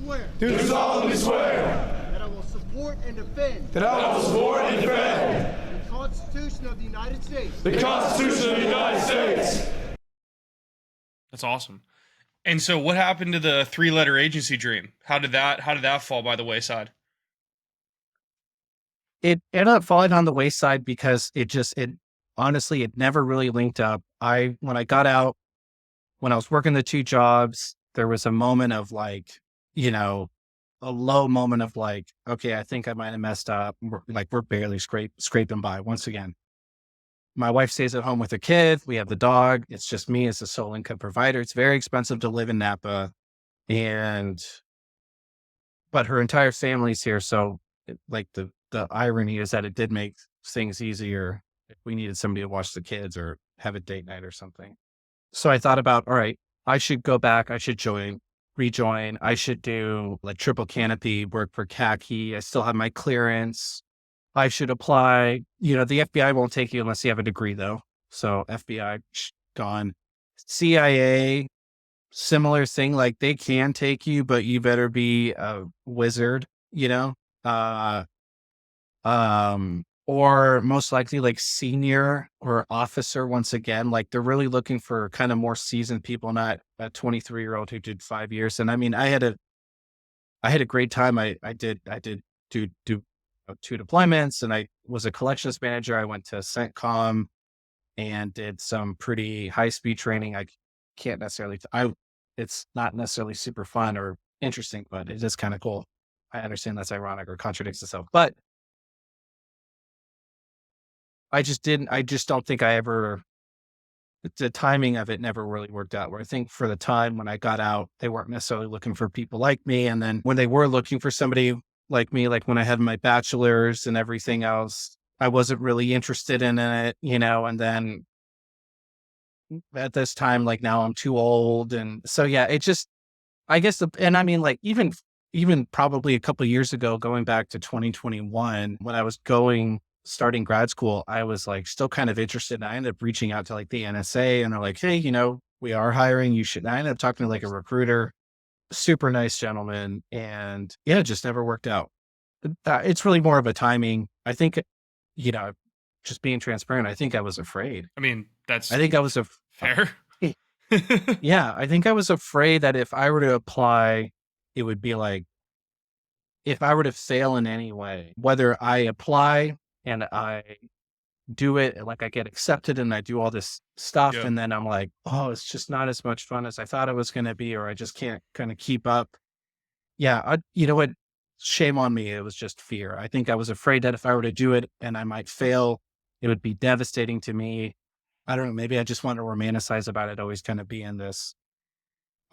swear do solemnly swear that I will support and defend that I will support and defend the Constitution of the United States the Constitution of the United States. That's awesome. And so what happened to the 3-letter agency dream? How did that fall by the wayside? It ended up falling on the wayside because it honestly, it never really linked up. When I got out, when I was working the 2 jobs, there was a moment of like, a low moment of like, okay, I think I might have messed up. We're barely scraping by once again. My wife stays at home with her kid. We have the dog. It's just me as a sole income provider. It's very expensive to live in Napa, but her entire family's here. So the irony is that it did make things easier if we needed somebody to watch the kids or have a date night or something. So I thought about, all right, I should go back. I should rejoin. I should do like triple canopy, work for khaki. I still have my clearance. I should apply. The FBI won't take you unless you have a degree though. So FBI gone. CIA, similar thing. Like they can take you, but you better be a wizard, or most likely like senior or officer. Once again, like they're really looking for kind of more seasoned people, not a 23-year-old who did 5 years. And I mean, I had a great time. I did do 2 deployments, and I was a collections manager. I went to CENTCOM and did some pretty high speed training. I can't necessarily, it's not necessarily super fun or interesting, but it is kind of cool. I understand that's ironic or contradicts itself, but I just don't think the timing of it never really worked out. Where I think for the time when I got out, they weren't necessarily looking for people like me. And then when they were looking for somebody like me, like when I had my bachelor's and everything else, I wasn't really interested in it, and then at this time, like now I'm too old. And so, yeah, it just, I guess, and I mean, like even probably a couple of years ago, going back to 2021, when I was starting grad school, I was like still kind of interested. And I ended up reaching out to like the NSA, and they're like, hey, we are hiring. You should. And I ended up talking to like a recruiter, super nice gentleman. And yeah, it just never worked out. It's really more of a timing. I think, just being transparent, I think I was afraid. I mean, I think I was fair. Yeah. I think I was afraid that if I were to apply, it would be like, if I were to fail in any way, whether I apply and I do it, like I get accepted and I do all this stuff. Yeah. And then I'm like, oh, it's just not as much fun as I thought it was going to be, or I just can't kind of keep up. Yeah. You know what? Shame on me. It was just fear. I think I was afraid that if I were to do it and I might fail, it would be devastating to me. I don't know. Maybe I just want to romanticize about it always kind of being this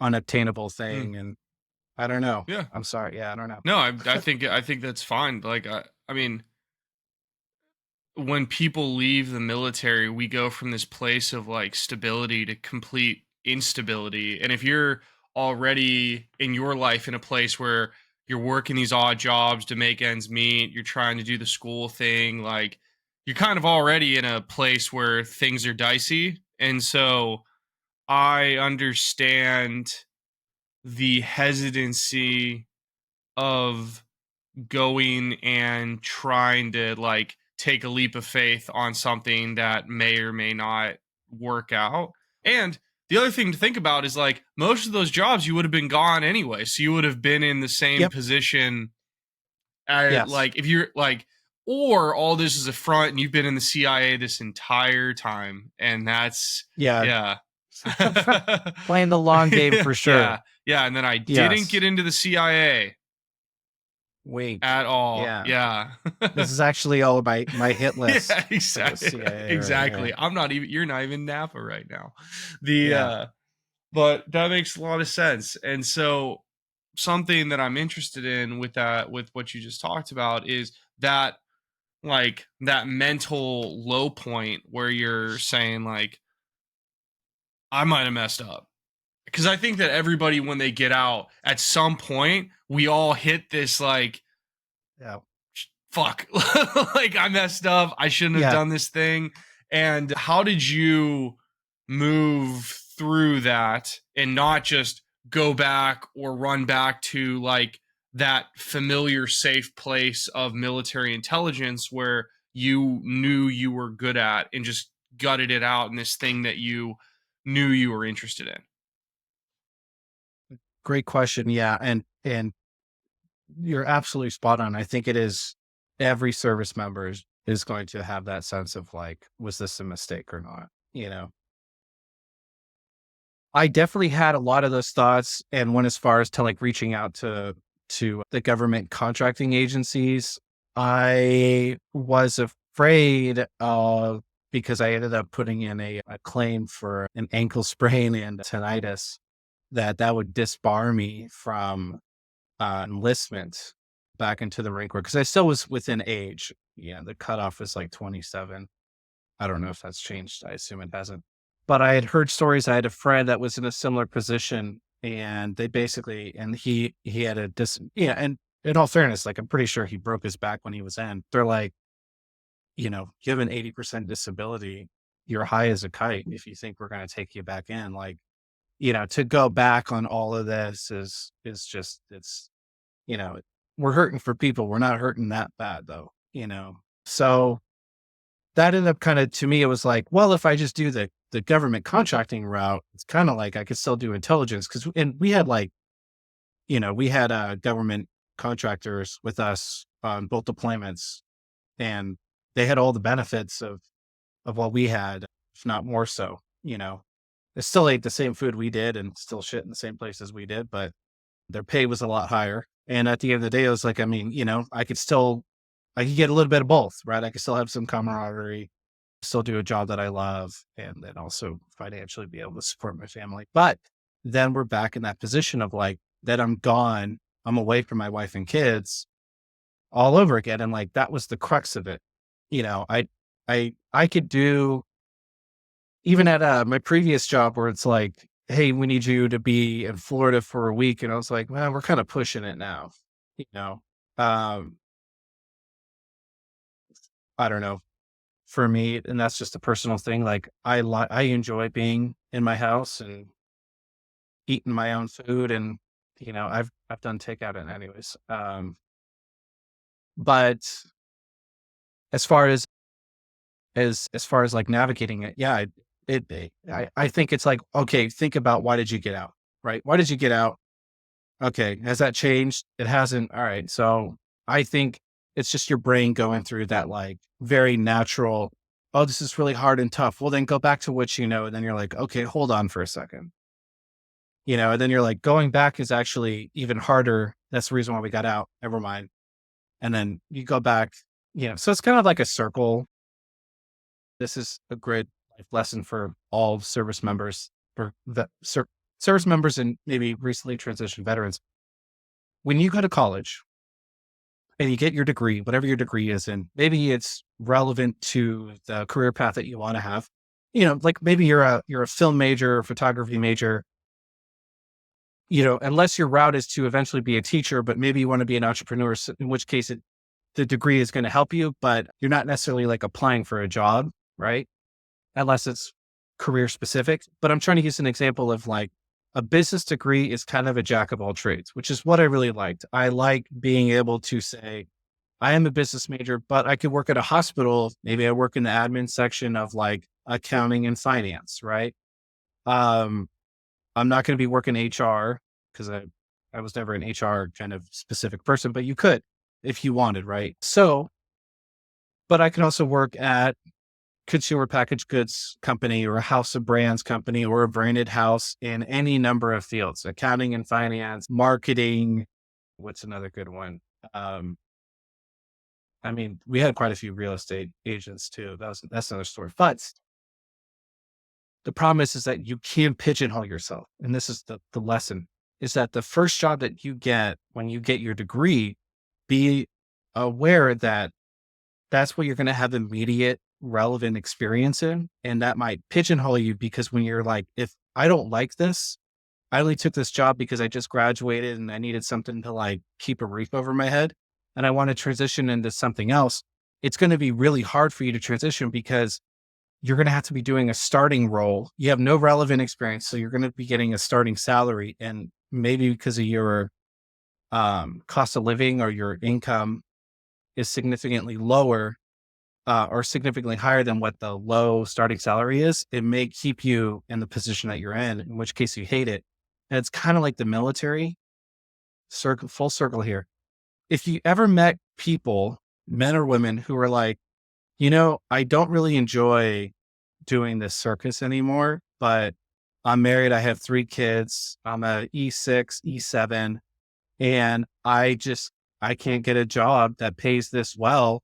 unobtainable thing. And I don't know. Yeah. I'm sorry. Yeah. I don't know. No, I think that's fine. Like, I mean, when people leave the military, we go from this place of like stability to complete instability. And if you're already in your life in a place where you're working these odd jobs to make ends meet, you're trying to do the school thing, like you're kind of already in a place where things are dicey. And so I understand the hesitancy of going and trying to like take a leap of faith on something that may or may not work out. And the other thing to think about is like most of those jobs you would have been gone anyway. So you would have been in the same position as like if you're like, or all this is a front and you've been in the CIA this entire time. And that's yeah. Playing the long game for sure. Yeah. And then I didn't get into the CIA. Wait. At all. Yeah. This is actually all about my hit list. Yeah, exactly. CIA, exactly. Right? You're not even Napa right now. But that makes a lot of sense. And so something that I'm interested in with what you just talked about is that like that mental low point where you're saying like, I might've messed up. Because I think that everybody, when they get out, at some point, we all hit this like, fuck, like I messed up. I shouldn't have done this thing. And how did you move through that and not just go back or run back to like that familiar safe place of military intelligence where you knew you were good at and just gutted it out in this thing that you knew you were interested in? Great question. Yeah. And you're absolutely spot on. I think it is every service member is going to have that sense of like, was this a mistake or not? You know, I definitely had a lot of those thoughts and went as far as to like reaching out to the government contracting agencies. I was afraid because I ended up putting in a claim for an ankle sprain and tinnitus that would disbar me from enlistment back into the Marine Corps because I still was within age. Yeah, the cutoff was like 27. I don't know if that's changed. I assume it hasn't. But I had heard stories. I had a friend that was in a similar position, and they basically, and he had a yeah. And in all fairness, like I'm pretty sure he broke his back when he was in. They're like, you know, you have an 80% disability. You're high as a kite. If you think we're going to take you back in, like, you know, to go back on all of this is just it's, you know, we're hurting for people. We're not hurting that bad though, you know. So that ended up kind of, to me, it was like, well, if I just do the government contracting route, it's kind of like I could still do intelligence because, and we had like, you know, we had government contractors with us on both deployments, and they had all the benefits of what we had, if not more so. You know, they still ate the same food we did and still shit in the same places we did, but their pay was a lot higher. And at the end of the day, it was like, I mean, you know, I could get a little bit of both, right? I could still have some camaraderie, still do a job that I love, and then also financially be able to support my family. But then we're back in that position of like, that I'm gone, I'm away from my wife and kids all over again. And like, that was the crux of it. You know, I could do, even at my previous job where it's like, hey, we need you to be in Florida for a week. And I was like, well, we're kind of pushing it now, you know? Um, I don't know. For me, and that's just a personal thing. Like I enjoy being in my house and eating my own food, and you know, I've done takeout and anyways. But as far as far as like navigating it, yeah, I think it's like, okay, think about why did you get out, right? Why did you get out? Okay, has that changed? It hasn't. All right, so I think it's just your brain going through that like very natural, oh, this is really hard and tough. Well, then go back to what you know, and then you're like, okay, hold on for a second. You know, and then you're like, going back is actually even harder. That's the reason why we got out. Never mind. And then you go back, you know, so it's kind of like a circle. This is a great life lesson for all service members, for the service members and maybe recently transitioned veterans. When you go to college and you get your degree, whatever your degree is in, maybe it's relevant to the career path that you want to have. You know, like maybe you're a film major or photography major, you know, unless your route is to eventually be a teacher, but maybe you want to be an entrepreneur, in which case the degree is going to help you, but you're not necessarily like applying for a job, right? Unless it's career specific. But I'm trying to use an example of like a business degree is kind of a jack of all trades, which is what I really liked. I like being able to say, I am a business major, but I could work at a hospital. Maybe I work in the admin section of like accounting and finance, right? Um, I'm not going to be working HR because I was never an HR kind of specific person, but you could if you wanted, right? So, but I can also work at consumer packaged goods company or a house of brands company or a branded house in any number of fields, accounting and finance, marketing. What's another good one? I mean, we had quite a few real estate agents too. That's another story. But the problem is that you can't pigeonhole yourself. And this is the lesson, is that the first job that you get when you get your degree, be aware that that's what you're going to have immediate relevant experience in. And that might pigeonhole you because when you're like, if I don't like this, I only took this job because I just graduated and I needed something to like keep a roof over my head and I want to transition into something else. It's going to be really hard for you to transition because you're going to have to be doing a starting role. You have no relevant experience. So you're going to be getting a starting salary. And maybe because of your cost of living or your income is significantly lower or significantly higher than what the low starting salary is, it may keep you in the position that you're in which case you hate it. And it's kind of like the military circle, full circle here. If you ever met people, men or women, who are like, I don't really enjoy doing this circus anymore, but I'm married. I have 3 kids. I'm a E6, E7, and I can't get a job that pays this well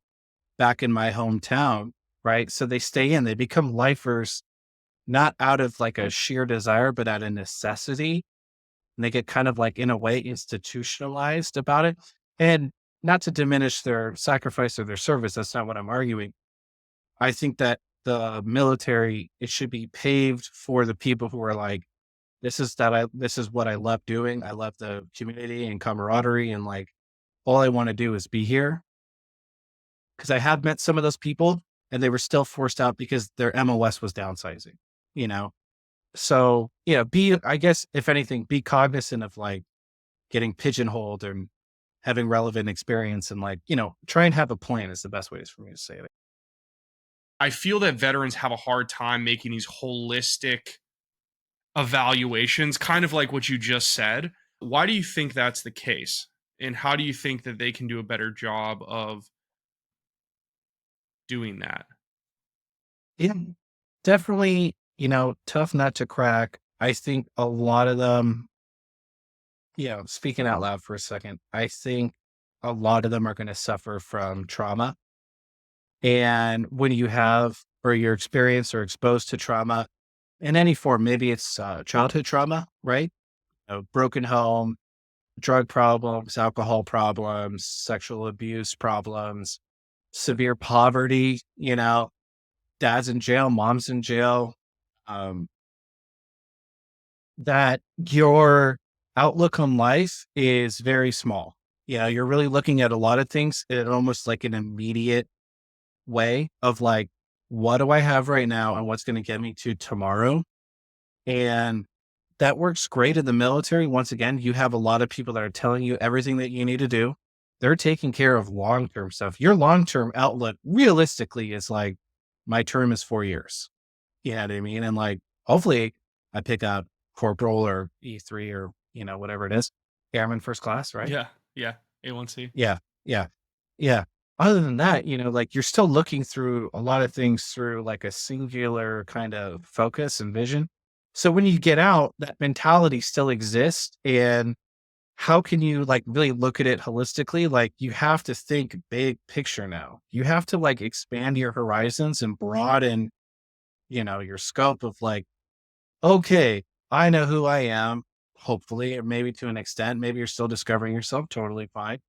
back in my hometown. Right. So they stay in, they become lifers, not out of like a sheer desire, but out of necessity. And they get kind of like, in a way, institutionalized about it. And not to diminish their sacrifice or their service. That's not what I'm arguing. I think that the military, it should be paved for the people who are like, this is what I love doing. I love the community and camaraderie, and like all I want to do is be here. Cause I have met some of those people and they were still forced out because their MOS was downsizing, you know? So, I guess if anything, be cognizant of like getting pigeonholed and having relevant experience, and like, try and have a plan is the best way for me to say it. I feel that veterans have a hard time making these holistic evaluations, kind of like what you just said. Why do you think that's the case? And how do you think that they can do a better job of doing that? Yeah, definitely, tough nut to crack. I think a lot of them, speaking out loud for a second, I think a lot of them are going to suffer from trauma. And when you have, or you're experienced or exposed to trauma in any form, maybe it's childhood trauma, right? A broken home, drug problems, alcohol problems, sexual abuse problems, severe poverty, dad's in jail, mom's in jail, um, that your outlook on life is very small. Yeah, you're really looking at a lot of things in almost like an immediate way of like, what do I have right now and what's going to get me to tomorrow? And that works great in the military. Once again, you have a lot of people that are telling you everything that you need to do. They're taking care of long term stuff. Your long term outlook realistically is like, my term is 4 years. You know what I mean? And like, hopefully I pick up corporal or E3 or, whatever it is, airman first class, right? Yeah. Yeah. A1C. Yeah. Yeah. Yeah. Other than that, like you're still looking through a lot of things through like a singular kind of focus and vision. So when you get out, that mentality still exists. And how can you like really look at it holistically? Like you have to think big picture now. You have to like expand your horizons and broaden, your scope of like, okay, I know who I am, hopefully, or maybe to an extent. Maybe you're still discovering yourself, totally fine.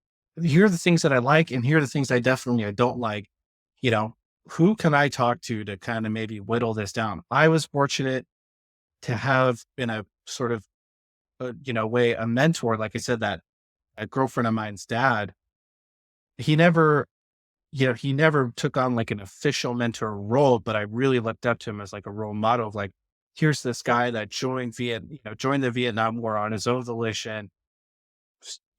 Here are the things that I like, and here are the things I don't like. You know, who can I talk to kind of maybe whittle this down? I was fortunate to have in a sort of, way, a mentor. Like I said, that a girlfriend of mine's dad, he never, he never took on like an official mentor role, but I really looked up to him as like a role model of like, here's this guy that joined the Vietnam War on his own volition,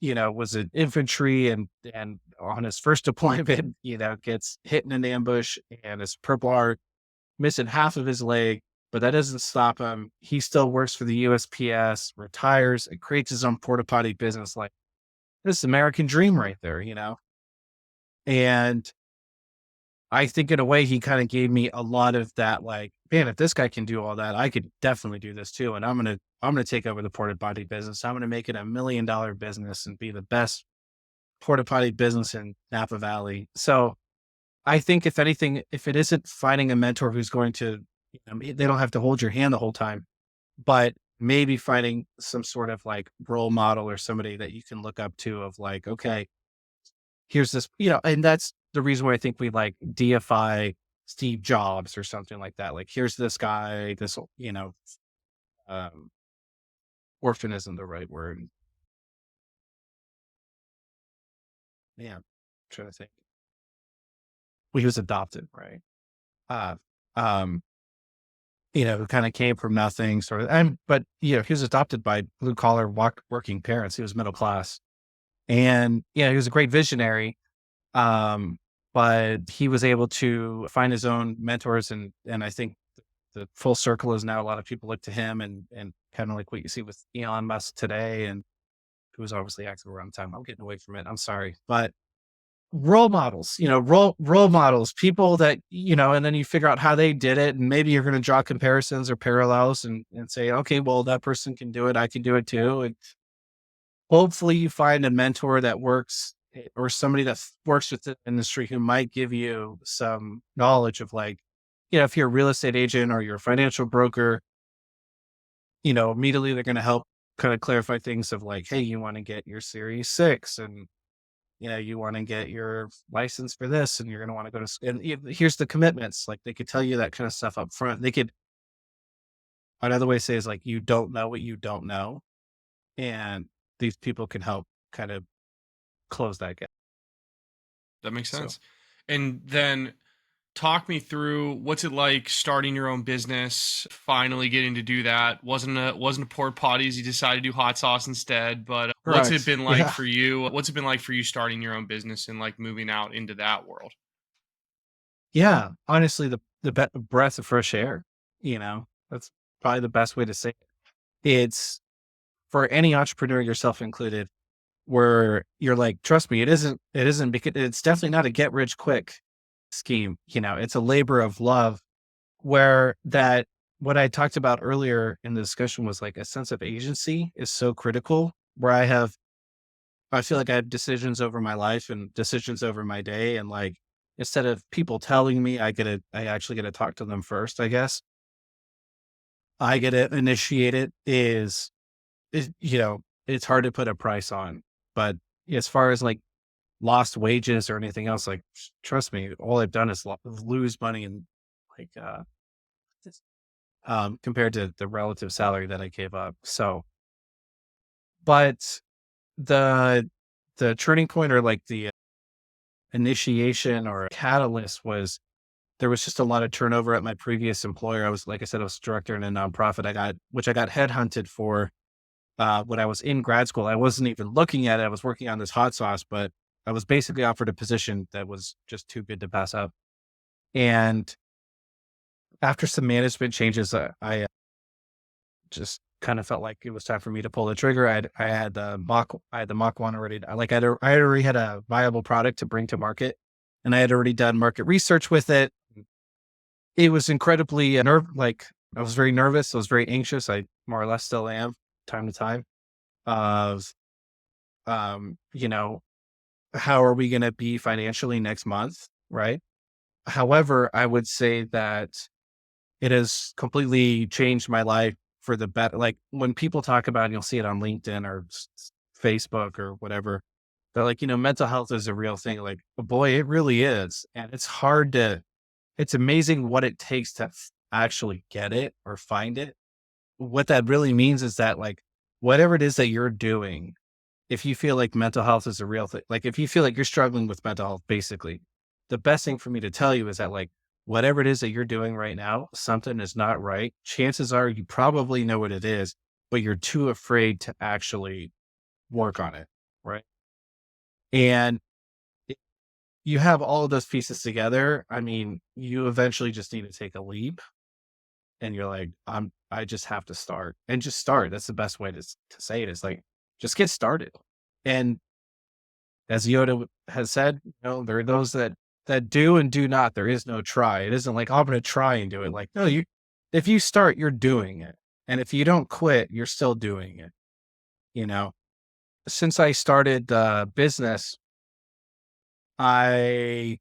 was an infantry and on his first deployment, gets hit in an ambush and his purple heart missing half of his leg, but that doesn't stop him. He still works for the USPS, retires, and creates his own porta potty business. Like this American dream right there, And I think in a way he kind of gave me a lot of that, like, man, if this guy can do all that, I could definitely do this too. And I'm gonna take over the porta potty business. I'm gonna make it $1 million business and be the best porta potty business in Napa Valley. So I think if anything, if it isn't finding a mentor who's going to, they don't have to hold your hand the whole time, but maybe finding some sort of like role model or somebody that you can look up to of like, okay, here's this, and that's the reason why I think we like deify Steve Jobs or something like that. Like, here's this guy, um, orphan isn't the right word. Yeah. I'm trying to think. Well, he was adopted, right? Uh, um, who kind of came from nothing sort of, but he was adopted by blue collar working parents. He was middle class, and, he was a great visionary. Um, but he was able to find his own mentors, and I think the full circle is now a lot of people look to him, and kind of like what you see with Elon Musk today, and who was obviously active around the time. I'm getting away from it. I'm sorry, but role models, role models, people that, and then you figure out how they did it. And maybe you're going to draw comparisons or parallels and say, okay, well, that person can do it. I can do it too. And hopefully you find a mentor that works, or somebody that works with the industry who might give you some knowledge of, like, if you're a real estate agent or you're a financial broker, immediately they're going to help kind of clarify things of like, hey, you want to get your Series 6, and you want to get your license for this, and you're going to want to go to, here's the commitments. Like, they could tell you that kind of stuff up front. Another way to say is like, you don't know what you don't know. And these people can help kind of close that gap. That makes sense. And then talk me through, what's it like starting your own business, finally getting to do that. Wasn't a porta potties. You decided to do hot sauce instead, but what's it been like for you? What's it been like for you starting your own business and like moving out into that world? Yeah, honestly, the breath of fresh air, that's probably the best way to say it. It's for any entrepreneur, yourself included, where you're like, trust me, it isn't because it's definitely not a get rich quick scheme. It's a labor of love, where that what I talked about earlier in the discussion was like a sense of agency is so critical, where I feel like I have decisions over my life and decisions over my day. And like, instead of people telling me, I actually get to talk to them first, I guess. I get to initiate it. It's hard to put a price on, but as far as like lost wages or anything else, like, trust me, all I've done is lose money, and like, compared to the relative salary that I gave up. So, but the turning point, or like the initiation or catalyst, was there was just a lot of turnover at my previous employer. Like I said, I was director in a nonprofit. I got headhunted for when I was in grad school. I wasn't even looking at it. I was working on this hot sauce, but I was basically offered a position that was just too good to pass up. And after some management changes, I just kind of felt like it was time for me to pull the trigger. I had the Mach one already. I already had a viable product to bring to market, and I had already done market research with it. It was incredibly I was very nervous. I was very anxious. I more or less still am time to time of, how are we going to be financially next month? Right. However, I would say that it has completely changed my life for the better. Like, when people talk about it, you'll see it on LinkedIn or Facebook or whatever. They're like, mental health is a real thing. Like, boy, it really is. And it's amazing what it takes to actually get it or find it. What that really means is that, like, whatever it is that you're doing, if you feel like mental health is a real thing, like if you feel like you're struggling with mental health, basically, the best thing for me to tell you is that, like, whatever it is that you're doing right now, something is not right. Chances are you probably know what it is, but you're too afraid to actually work on it. Right. And you have all of those pieces together. I mean, you eventually just need to take a leap, and you're like, I just have to start, and just start. That's the best way to say it, is like, just get started. And as Yoda has said, there are those that do and do not. There is no try. It isn't like, oh, I'm going to try and do it. Like, no, if you start, you're doing it. And if you don't quit, you're still doing it. Since I started business, I've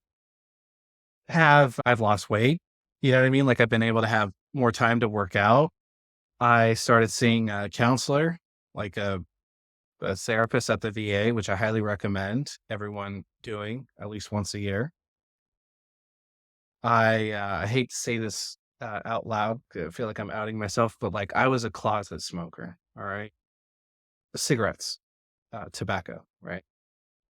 lost weight. You know what I mean? Like, I've been able to have more time to work out. I started seeing a counselor, like a therapist at the VA, which I highly recommend everyone doing at least once a year. I hate to say this out loud. I feel like I'm outing myself, but like, I was a closet smoker. All right. Cigarettes, tobacco, right?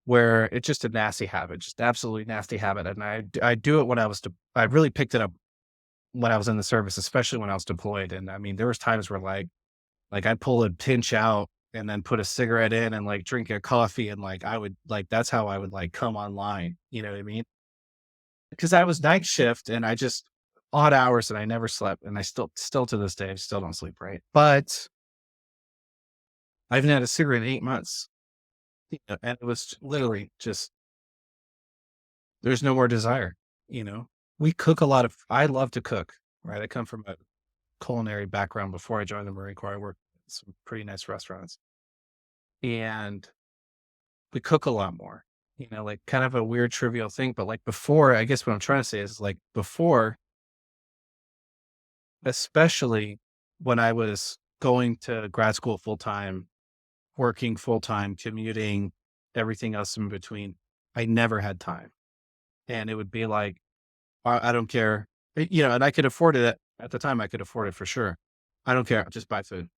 Where it's just a nasty habit, just absolutely nasty habit. And I do it when I really picked it up when I was in the service, especially when I was deployed. And I mean, there was times where like I'd pull a pinch out and then put a cigarette in and like drink a coffee and like I would like that's how I would like come online. You know what I mean? Because I was night shift and I just odd hours and I never slept. And I still to this day, I still don't sleep right. But I haven't had a cigarette in 8 months. You know, and it was literally just there's no more desire, you know. We cook a lot of I love to cook, right? I come from a culinary background before I joined the Marine Corps. I worked at some pretty nice restaurants. And we cook a lot more, you know, like kind of a weird trivial thing. But like before, I guess what I'm trying to say is like before, especially when I was going to grad school full time, working full time, commuting, everything else in between, I never had time. And it would be like, I don't care, you know, and I could afford it at the time. I could afford it for sure. I don't care. I'll just buy food,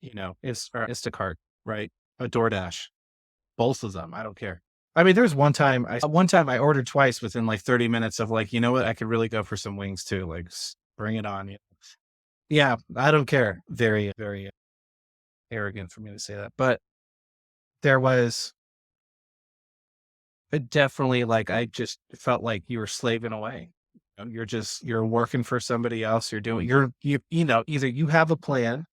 you know, or Instacart, right? A DoorDash, both of them. I don't care. I mean, there's one time I ordered twice within like 30 minutes of like, you know what? I could really go for some wings too. Like bring it on. You know? Yeah. I don't care. Very, very arrogant for me to say that, but there was definitely like, I just felt like you were slaving away. You know, you're working for somebody else. You know, either you have a plan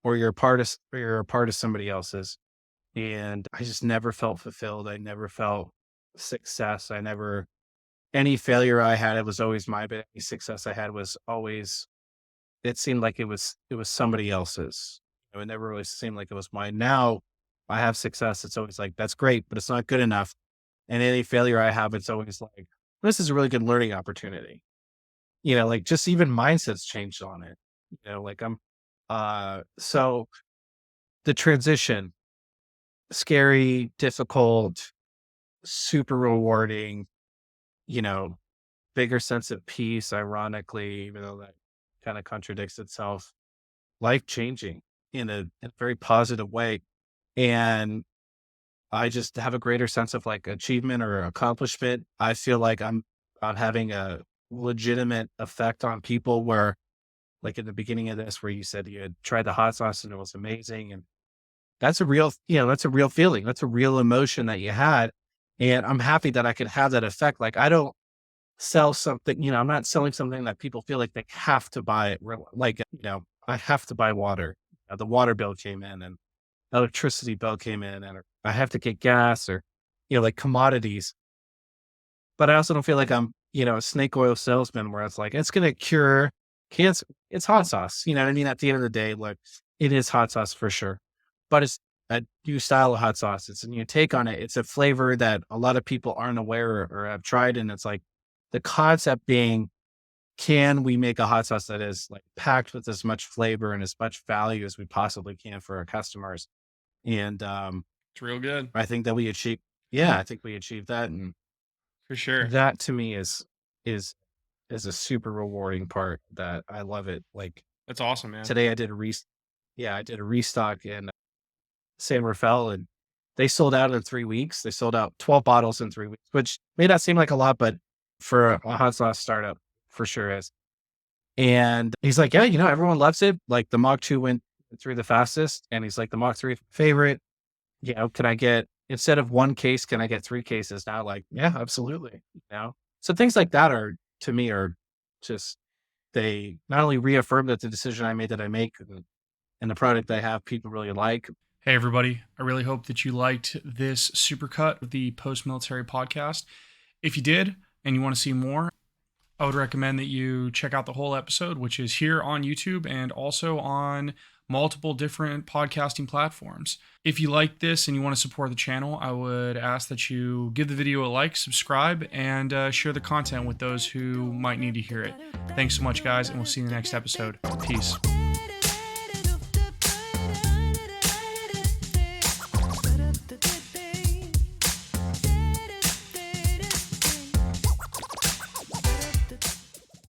or you're a part of somebody else's. And I just never felt fulfilled. I never felt success. Any failure I had, it was always mine, but any success I had was always, it seemed like it was somebody else's. You know, it never really seemed like it was mine. Now I have success. It's always like, that's great, but it's not good enough. And any failure I have, it's always like, this is a really good learning opportunity. You know, like just even mindsets changed on it. You know, like so the transition, scary, difficult, super rewarding, you know, bigger sense of peace, ironically, even though that kind of contradicts itself, life changing in a very positive way. And I just have a greater sense of like achievement or accomplishment. I feel like I'm having a legitimate effect on people where like in the beginning of this, where you said you had tried the hot sauce and it was amazing. And that's a real, you know, that's a real feeling. That's a real emotion that you had. And I'm happy that I could have that effect. Like I don't sell something, you know, I'm not selling something that people feel like they have to buy it. Like, you know, I have to buy water. The water bill came in and electricity bill came in and I have to get gas or, you know, like commodities. But I also don't feel like I'm, you know, a snake oil salesman where it's like, it's going to cure cancer. It's hot sauce. You know what I mean? At the end of the day, like it is hot sauce for sure, but it's a new style of hot sauce. It's a new take on it. It's a flavor that a lot of people aren't aware or have tried. And it's like the concept being, can we make a hot sauce that is like packed with as much flavor and as much value as we possibly can for our customers? And It's real good. I think that we achieved, yeah, I think we achieved that. And For sure. that to me is a super rewarding part that I love it. Like That's awesome, man. today I did I did a restock in San Rafael and they sold out in 3 weeks. They sold out 12 bottles in 3 weeks, which may not seem like a lot, but for a hot sauce startup, for sure is. And he's like, yeah, you know, everyone loves it. Like the Mach 2 went through the fastest. And he's like, the Mach 3 favorite. You know, can I get, instead of 1 case, can I get 3 cases now? Like, yeah, absolutely. You know, so things like that are, to me, are just, they not only reaffirm that the decision I made that I make and the product I have, people really like. Hey, everybody. I really hope that you liked this supercut of the Post-Military Podcast. If you did and you want to see more, I would recommend that you check out the whole episode, which is here on YouTube and also on multiple different podcasting platforms. If you like this and you want to support the channel, I would ask that you give the video a like, subscribe, and share the content with those who might need to hear it. Thanks so much, guys, and we'll see you in the next episode. Peace.